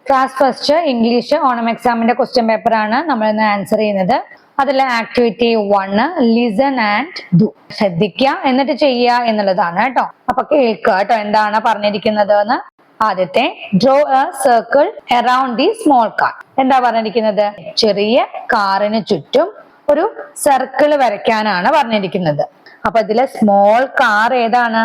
Class first English Onam എക്സാമിന്റെ question paper ആണ് നമ്മൾ ഇന്ന് ആൻസർ ചെയ്യുന്നത്. അതിലെ ആക്ടിവിറ്റി 1 ലിസൺ ആൻഡ് ഡു. ശ്രദ്ധിക്കുക എന്നിട്ട് ചെയ്യുക എന്നുള്ളതാണ് കേട്ടോ. അപ്പൊ കേൾക്കുക കേട്ടോ എന്താണ് പറഞ്ഞിരിക്കുന്നത് എന്ന്. ആദ്യത്തെ draw a circle around the small car. എന്താ പറഞ്ഞിരിക്കുന്നത്? ചെറിയ കാറിന് ചുറ്റും ഒരു സർക്കിൾ വരയ്ക്കാനാണ് പറഞ്ഞിരിക്കുന്നത്. അപ്പൊ ഇതിലെ സ്മോൾ കാർ ഏതാണ്?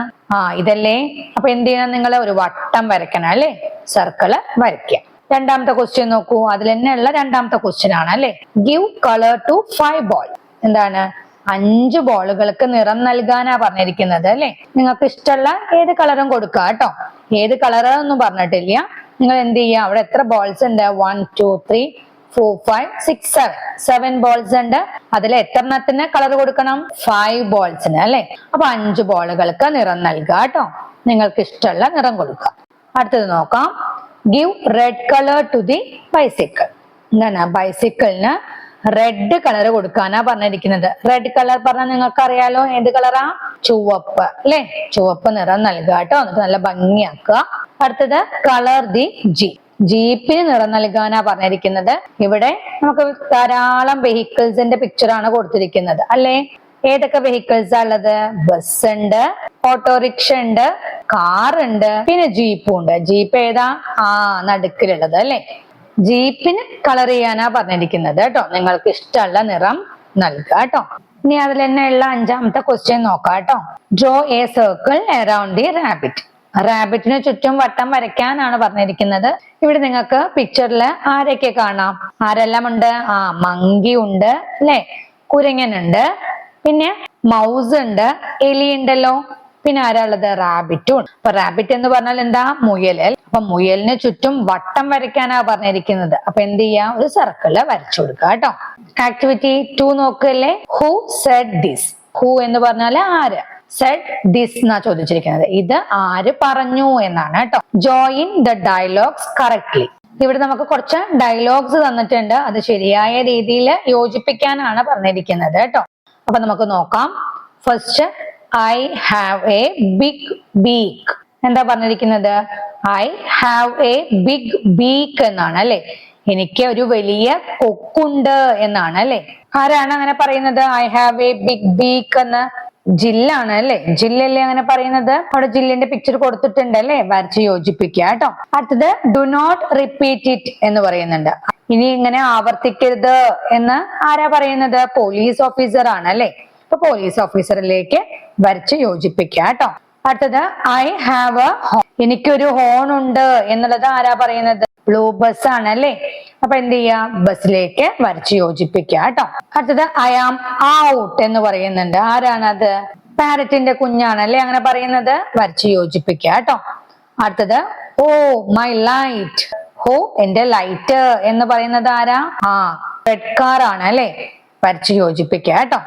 ഇതല്ലേ. അപ്പൊ എന്ത് ചെയ്യണം? നിങ്ങൾ ഒരു വട്ടം വരയ്ക്കണം അല്ലെ, സർക്കിള് വരയ്ക്കുക. രണ്ടാമത്തെ ക്വസ്റ്റ്യൻ നോക്കൂ, അതിൽ തന്നെയുള്ള രണ്ടാമത്തെ ക്വസ്റ്റ്യൻ ആണ് അല്ലെ. Give colour to 5 ball. എന്താണ്? 5 ബോളുകൾക്ക് നിറം നൽകാനാ പറഞ്ഞിരിക്കുന്നത് അല്ലെ. നിങ്ങൾക്ക് ഇഷ്ടമുള്ള ഏത് കളറും കൊടുക്കുക കേട്ടോ. ഏത് കളർ ഒന്നും പറഞ്ഞിട്ടില്ല. നിങ്ങൾ എന്ത് ചെയ്യുക, അവിടെ എത്ര ബോൾസ് ഉണ്ട്? 1 2 3 4 5 6 7 ബോൾസ് ഉണ്ട്. അതിൽ എത്രണ്ണത്തിന് കളർ കൊടുക്കണം? 5 ബോൾസിന് അല്ലെ. അപ്പൊ 5 ബോളുകൾക്ക് നിറം നൽകുക കേട്ടോ. നിങ്ങൾക്ക് ഇഷ്ടമുള്ള നിറം കൊടുക്കുക. അടുത്തത് നോക്കാം. Give red colour to the bicycle. എന്താണ്? ബൈസിക്കിളിന് റെഡ് കളർ കൊടുക്കാനാ പറഞ്ഞിരിക്കുന്നത്. റെഡ് കളർ പറഞ്ഞാൽ നിങ്ങൾക്ക് അറിയാലോ ഏത് കളറാ? ചുവപ്പ് അല്ലെ. ചുവപ്പ് നിറം നൽകുക കേട്ടോ. എന്നിട്ട് നല്ല ഭംഗിയാക്കുക. അടുത്തത് കളർ ദി ജീപ്പ്. ജീപ്പിന് നിറം നൽകാനാ പറഞ്ഞിരിക്കുന്നത്. ഇവിടെ നമുക്ക് ധാരാളം വെഹിക്കിൾസിന്റെ പിക്ചർ ആണ് കൊടുത്തിരിക്കുന്നത് അല്ലെ. ഏതൊക്കെ വെഹിക്കിൾസ് ഉള്ളത്? ബസ് ഉണ്ട്, ഓട്ടോറിക്ഷ ഉണ്ട്, കാർ ഉണ്ട്, പിന്നെ ജീപ്പും ഉണ്ട്. ജീപ്പ് ഏതാ? നടുക്കിലുള്ളത് അല്ലെ. ജീപ്പിന് കളർ ചെയ്യാനാ പറഞ്ഞിരിക്കുന്നത് കേട്ടോ. നിങ്ങൾക്ക് ഇഷ്ടമുള്ള നിറം നൽകുക കേട്ടോ. ഇനി അതിൽ തന്നെയുള്ള 5ാമത്തെ ക്വസ്റ്റ്യൻ നോക്കാം കേട്ടോ. Draw a circle around the rabbit. റാബിറ്റിന് ചുറ്റും വട്ടം വരയ്ക്കാനാണ് പറഞ്ഞിരിക്കുന്നത്. ഇവിടെ നിങ്ങൾക്ക് പിക്ചറിൽ ആരൊക്കെ കാണാം? ആരെല്ലാം ഉണ്ട്? മങ്കി ഉണ്ട് അല്ലെ, കുരങ്ങനുണ്ട്, പിന്നെ മൗസ് ഉണ്ട്, എലി ഉണ്ടല്ലോ, പിന്നെ ആരാളുള്ളത്? റാബിറ്റും ഉണ്ട്. അപ്പൊ റാബിറ്റ് എന്ന് പറഞ്ഞാൽ എന്താ? മുയൽ. അപ്പൊ മുയലിന് ചുറ്റും വട്ടം വരയ്ക്കാനാ പറഞ്ഞിരിക്കുന്നത്. അപ്പൊ എന്ത് ചെയ്യാ? ഒരു സർക്കിള് വരച്ചു കൊടുക്കുക കേട്ടോ. ആക്ടിവിറ്റി 2 നോക്കല്ലേ. Who said this. ഹു എന്ന് പറഞ്ഞാല് ആര്, സെഡ് ദിസ് എന്നാ ചോദിച്ചിരിക്കുന്നത്. ഇത് ആര് പറഞ്ഞു എന്നാണ് കേട്ടോ. Join the dialogues correctly. ഇവിടെ നമുക്ക് കുറച്ച് ഡയലോഗ്സ് തന്നിട്ടുണ്ട്. അത് ശരിയായ രീതിയിൽ യോജിപ്പിക്കാനാണ് പറഞ്ഞിരിക്കുന്നത് കേട്ടോ. അപ്പൊ നമുക്ക് നോക്കാം. First, I have a big beak. എന്താ പറഞ്ഞിരിക്കുന്നത്? I have a big beak എന്നാണ് അല്ലെ. എനിക്ക് ഒരു വലിയ കൊക്കുണ്ട് എന്നാണ് അല്ലെ. ആരാണ് അങ്ങനെ പറയുന്നത്? I have a big beak എന്ന് ജില്ലാണ് അല്ലെ. ജില്ലല്ലേ അങ്ങനെ പറയുന്നത്. അവിടെ ജില്ലിന്റെ പിക്ചർ കൊടുത്തിട്ടുണ്ട് അല്ലെ. വരച്ച് യോജിപ്പിക്കുക കേട്ടോ. അടുത്തത് ഡു നോട്ട് റിപ്പീറ്റ് ഇറ്റ് എന്ന് പറയുന്നുണ്ട്. ഇനി ഇങ്ങനെ ആവർത്തിക്കരുത് എന്ന് ആരാ പറയുന്നത്? പോലീസ് ഓഫീസർ ആണ് അല്ലെ. അപ്പൊ പോലീസ് ഓഫീസറിലേക്ക് വരച്ച് യോജിപ്പിക്കുക കേട്ടോ. അടുത്തത് ഐ ഹാവ് എ ഹോൺ. എനിക്കൊരു ഹോൺ ഉണ്ട് എന്നുള്ളത് ആരാ പറയുന്നത്? ബ്ലൂ ബസ് ആണ് അല്ലെ. അപ്പൊ എന്ത് ചെയ്യാ? ബസ്സിലേക്ക് വരച്ച് യോജിപ്പിക്കുക കേട്ടോ. അടുത്തത് ഐ ആം ഔട്ട് എന്ന് പറയുന്നുണ്ട്. ആരാണത്? പാരറ്റിന്റെ കുഞ്ഞാണ് അല്ലെ അങ്ങനെ പറയുന്നത്. വരച്ച് യോജിപ്പിക്കുക കേട്ടോ. അടുത്തത് ഓ മൈ ലൈറ്റ്. ഹോ എന്റെ ലൈറ്റ് എന്ന് പറയുന്നത് ആരാ? റെഡ് കാർ ആണ് അല്ലെ. വരച്ച് യോജിപ്പിക്കുക കേട്ടോ.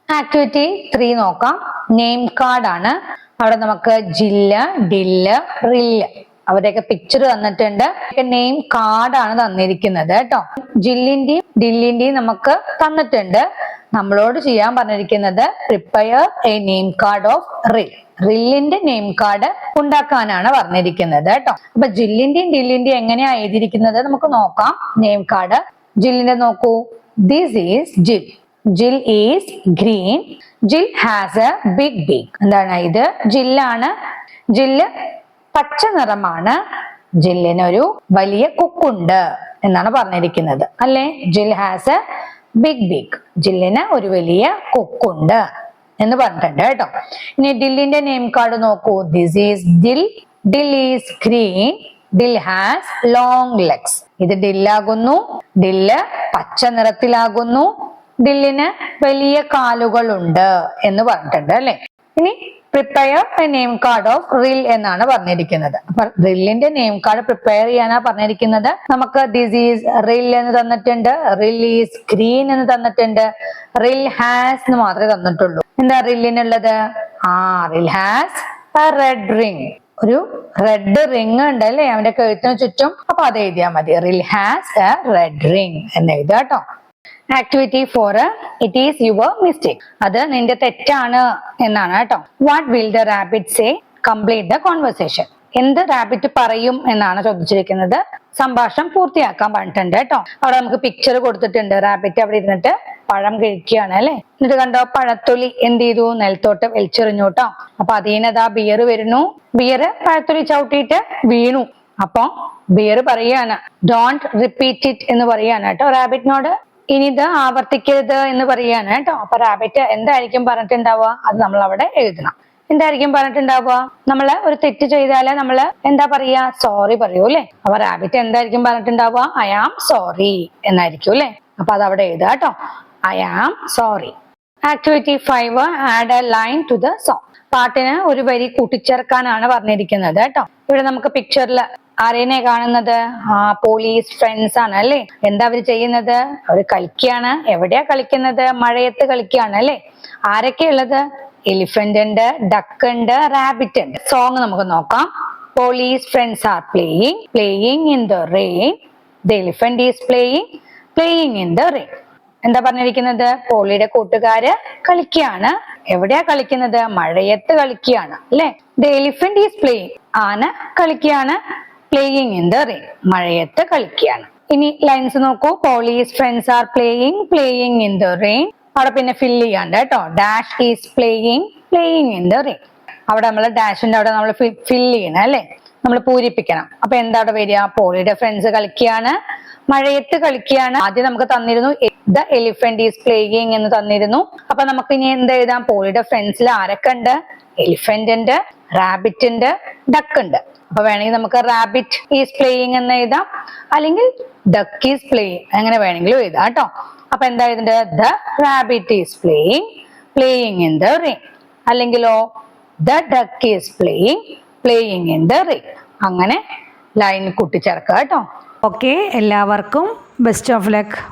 ആക്ടിവിറ്റി 3 നോക്കാം. നെയിം കാർഡ് ആണ്. അവിടെ നമുക്ക് ജില്ല, ഡില്ല്, റില്ല് അവരുടെയൊക്കെ പിക്ചർ തന്നിട്ടുണ്ട്. നെയിം കാർഡാണ് തന്നിരിക്കുന്നത് കേട്ടോ. ജില്ലിന്റെയും ഡില്ലിന്റെയും നമുക്ക് തന്നിട്ടുണ്ട്. നമ്മളോട് ചെയ്യാൻ പറഞ്ഞിരിക്കുന്നത് prepare A name card of റിൽ. റില്ലിന്റെ നെയിം കാർഡ് ഉണ്ടാക്കാനാണ് പറഞ്ഞിരിക്കുന്നത് കേട്ടോ. അപ്പൊ ജില്ലിന്റെയും ഡില്ലിന്റെയും എങ്ങനെയാ എഴുതിയിരിക്കുന്നത് നമുക്ക് നോക്കാം. നെയിം കാർഡ് ജില്ലിന്റെ നോക്കൂ. This is Jill. Jill is green. Jill has a big beak. എന്താണ്? ഇത് ജില്ലാണ്. ജില്ല് പച്ച നിറമാണ്. ജില്ലിന് ഒരു വലിയ കൊക്കുണ്ട് എന്നാണ് പറഞ്ഞിരിക്കുന്നത് അല്ലെ. Jill has a big beak. ജില്ലിന് ഒരു വലിയ കൊക്കുണ്ട് എന്ന് പറഞ്ഞിട്ടുണ്ട് കേട്ടോ. ഇനി ഡില്ലിന്റെ നെയിം കാർഡ് നോക്കൂ. This is Dill. Dill is green. Dill has long legs. ഇത് ഡില്ലാകുന്നു. ഡില്ല് പച്ച നിറത്തിലാകുന്നു. ഡില്ലിന് വലിയ കാലുകളുണ്ട് എന്ന് പറഞ്ഞിട്ടുണ്ട് അല്ലെ. ഇനി prepare A name card of റിൽ എന്നാണ് പറഞ്ഞിരിക്കുന്നത്. അപ്പൊ റില്ലിന്റെ നെയിം കാർഡ് പ്രിപ്പയർ ചെയ്യാനാ പറഞ്ഞിരിക്കുന്നത്. നമുക്ക് ദിസ് ഈസ് റിൽ എന്ന് തന്നിട്ടുണ്ട്. റിൽ ഈസ് ഗ്രീൻ എന്ന് തന്നിട്ടുണ്ട്. റിൽ ഹാസ് എന്ന് മാത്രമേ തന്നിട്ടുള്ളൂ. എന്താ റില്ലിനുള്ളത്? റിൽ ഹാസ് എ റെഡ് റിംഗ്. ഒരു റെഡ് റിംഗ് ഉണ്ട് അല്ലെ അവന്റെ കഴുത്തിന് ചുറ്റും. അപ്പൊ അത് എഴുതിയാൽ മതി. റിൽ ഹാസ് എ റെഡ് റിംഗ് എന്ന് എഴുതുക കേട്ടോ. Activity 4 it is your mistake. അത് നിന്റെ തെറ്റാണ് എന്നാണ് കേട്ടോ. What will the rabbit say? Complete the conversation. എന്ത് റാബിറ്റ് പറയും എന്നാണ് ചോദിച്ചിരിക്കുന്നത്. സംഭാഷണം പൂർത്തിയാക്കാൻ പറഞ്ഞിട്ടുണ്ട് കേട്ടോ. അവിടെ നമുക്ക് പിക്ചർ കൊടുത്തിട്ടുണ്ട്. റാബിറ്റ് അവിടെ ഇരുന്നിട്ട് പഴം കഴിക്കുകയാണ് അല്ലെ. എന്നിട്ട് കണ്ടോ, പഴത്തൊലി എന്ത് ചെയ്തു, നിലത്തോട്ട് വലിച്ചെറിഞ്ഞു കേട്ടോ. അപ്പൊ അതീനതാ ബിയർ വരുന്നു. ബിയർ പഴത്തൊലി ചവിട്ടിയിട്ട് വീണു. അപ്പൊ ബിയർ പറയാണ് ഡോണ്ട് റിപ്പീറ്റ് ഇറ്റ് എന്ന് പറയാണ് കേട്ടോ റാബിറ്റിനോട്. ഇനി ഇത് ആവർത്തിക്കരുത് എന്ന് പറയാണ് കേട്ടോ. അപ്പൊ റാബിറ്റ് എന്തായിരിക്കും പറഞ്ഞിട്ടുണ്ടാവുക, അത് നമ്മൾ അവിടെ എഴുതണം. എന്തായിരിക്കും പറഞ്ഞിട്ടുണ്ടാവുക, നമ്മള് ഒരു തെറ്റ് ചെയ്താല് നമ്മള് എന്താ പറയാ, സോറി പറയൂ അല്ലെ. അപ്പൊ റാബിറ്റ് എന്തായിരിക്കും പറഞ്ഞിട്ടുണ്ടാവുക, ഐ ആം സോറി എന്നായിരിക്കും അല്ലെ. അപ്പൊ അത് അവിടെ എഴുതാ കേട്ടോ, I am sorry. Activity 5, add a line to the song. പാട്ടിന് ഒരു വരി കൂട്ടിച്ചേർക്കാനാണ് പറഞ്ഞിരിക്കുന്നത് കേട്ടോ. ഇവിടെ നമുക്ക് പിക്ചറിൽ ആരെന്നെ കാണുന്നത്, പോലീസ് ഫ്രണ്ട്സ് ആണ് അല്ലെ. എന്താ അവര് ചെയ്യുന്നത്, അവര് കളിക്കുകയാണ്. എവിടെയാ കളിക്കുന്നത്, മഴയത്ത് കളിക്കുകയാണ് അല്ലെ. ആരൊക്കെ ഉള്ളത്, എലിഫന്റ് ഉണ്ട്, ഡക്ക് ഉണ്ട്, റാബിറ്റ് ഉണ്ട്. സോങ് നമുക്ക് നോക്കാം. Police friends are playing in the rain. The elephant is playing in the rain. എന്താ പറഞ്ഞിരിക്കുന്നത്, പോളിയുടെ കൂട്ടുകാര് കളിക്കുകയാണ്. എവിടെയാ കളിക്കുന്നത്, മഴയത്ത് കളിക്കുകയാണ് അല്ലെ. ദ എലിഫന്റ് ഈസ് പ്ലേയിങ്, ആന കളിക്കുകയാണ്. പ്ലേയിങ് ഇൻ ദ റെയിൻ, മഴയത്ത് കളിക്കുകയാണ്. ഇനി ലൈൻസ് നോക്കൂ. Police friends are playing in the rain. അവിടെ പിന്നെ ഫില്ല് ചെയ്യാണ്ട് കേട്ടോ. Dash is playing in the rain. അവിടെ നമ്മൾ ഡാഷിന്റെ അവിടെ നമ്മൾ ഫില്ല് ചെയ്യണം അല്ലെ, നമ്മൾ പൂരിപ്പിക്കണം. അപ്പൊ എന്താ അവിടെ വരിക, പോളിയുടെ ഫ്രണ്ട്സ് കളിക്കുകയാണ്, മഴയത്ത് കളിക്കുകയാണ്. ആദ്യം നമുക്ക് തന്നിരുന്നു ദ എലിഫന്റ് ഈസ് പ്ലേയിങ് എന്ന് തന്നിരുന്നു. അപ്പൊ നമുക്ക് ഇനി എന്ത് എഴുതാം, പോളിയുടെ ഫ്രണ്ട്സിൽ ആരൊക്കെ ഉണ്ട്, എലിഫന്റ് ഉണ്ട്, റാബിറ്റ് ഉണ്ട്, ഡക്ക് ഉണ്ട്. അപ്പൊ വേണമെങ്കിൽ നമുക്ക് റാബിറ്റ് ഈസ് പ്ലേയിങ് എന്ന് എഴുതാം, അല്ലെങ്കിൽ ഡക്ക് ഈസ് പ്ലേയിങ്, അങ്ങനെ വേണമെങ്കിലും എഴുതാം കേട്ടോ. അപ്പൊ എന്താ എഴുതേണ്ടത്, the rabbit is playing in the rain, അല്ലെങ്കിലോ the duck is playing in the rain. അങ്ങനെ ലൈൻ കൂട്ടിച്ചേർക്കുക കേട്ടോ. ഓക്കെ, എല്ലാവർക്കും ബെസ്റ്റ് ഓഫ് ലക്ക്.